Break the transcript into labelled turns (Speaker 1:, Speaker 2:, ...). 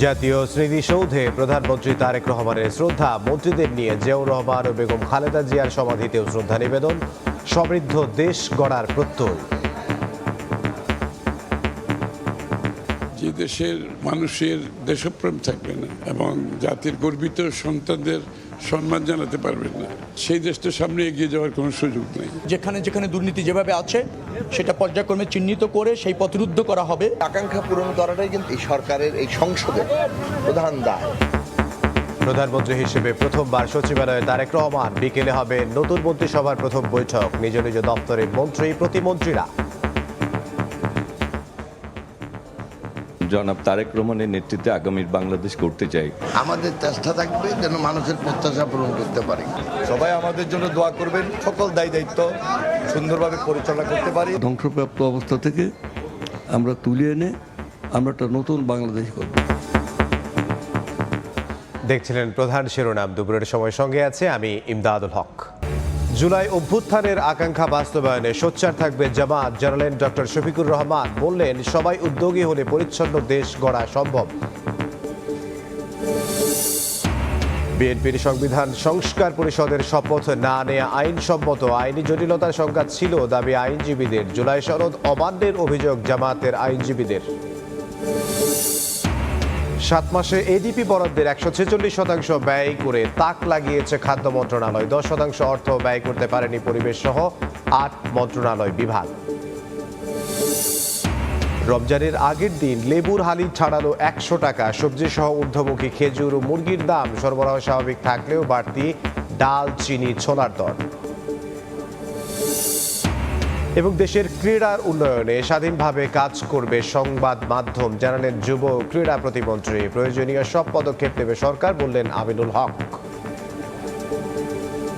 Speaker 1: জাতীয় স্মৃতিসৌধে প্রধানমন্ত্রী তারেক রহমানের শ্রদ্ধা, মন্ত্রীদের নিয়ে জিয়াউর রহমান ও বেগম খালেদা জিয়ার সমাধিতেও শ্রদ্ধা নিবেদন, সমৃদ্ধ দেশ গড়ার প্রত্যয়।
Speaker 2: যে দেশের মানুষের দেশপ্রেম থাকবে না এবং জাতির গর্বিত সন্তানদের সম্মান জানাতে পারবেন না, সেই দেশটা সামনে এগিয়ে যাওয়ার কোনো সুযোগ নেই।
Speaker 3: যেখানে যেখানে দুর্নীতি যেভাবে আছে সেটা পর্যায়ক্রমে চিহ্নিত করে সেই পথরুদ্ধ করা হবে।
Speaker 4: আকাঙ্ক্ষা পূরণ করাটাই কিন্তু এই সরকারের, এই সংসদের প্রধান দায়।
Speaker 1: প্রধানমন্ত্রী হিসেবে প্রথমবার সচিবালয়ে তারেক রহমান, বিকেলে হবে নতুন মন্ত্রিসভার প্রথম বৈঠক, নিজ নিজ দপ্তরের মন্ত্রী প্রতিমন্ত্রীরা।
Speaker 5: জনাব তারেক রহমানের নেতৃত্বে আগামীর বাংলাদেশ করতে চাই।
Speaker 6: আমাদের চেষ্টা থাকবে যেন মানুষের প্রত্যাশা পূরণ করতে পারি।
Speaker 7: সবাই আমাদের জন্য দোয়া করবেন, সকল দায় দায়িত্ব সুন্দরভাবে পরিচালনা করতে পারি।
Speaker 8: ধ্বংসপ্রাপ্ত অবস্থা থেকে আমরা তুলে এনে আমরা একটা নতুন বাংলাদেশ করব।
Speaker 1: দেখছিলেন প্রধান শিরোনাম। দুপুরের সময় সঙ্গে আছে আমি ইমদাদুল হক। জুলাই অভ্যুত্থানের আকাঙ্ক্ষা বাস্তবায়নে সোচ্চার থাকবে জামাত, জানালেন ডক্টর শফিকুর রহমান। বললেন, সবাই উদ্যোগী হলে পরিচ্ছন্ন দেশ গড়া সম্ভব। বিএনপির সংবিধান সংস্কার পরিষদের শপথ না নেয়া আইনসম্মত, আইনি জটিলতার শঙ্কা ছিল দাবি আইনজীবীদের। জুলাই সনদ অমান্যের অভিযোগ জামাতের আইনজীবীদের। 7 মাসে এডিপি বরাদ্দের 146% ব্যয় করে তাক লাগিয়েছে খাদ্য মন্ত্রণালয়। 10% অর্থ ব্যয় করতে পারেনি পরিবেশ সহ 8 মন্ত্রণালয় বিভাগ। রমজানের আগের দিন লেবুর হালি ছাড়ালো 100 টাকা। সবজি সহ ঊর্ধ্বমুখী খেজুর ও মুরগির দাম সরবরাহ স্বাভাবিক থাকলেও বাড়তি ডাল, চিনি, ছোলার দর। এবং দেশের ক্রীড়ার উন্নয়নে স্বাধীনভাবে কাজ করবে সংবাদ মাধ্যম, জানালেন যুব ক্রীড়া প্রতিমন্ত্রী। প্রয়োজনীয় সব পদক্ষেপ নেবে সরকার, বললেন আমিনুল হক।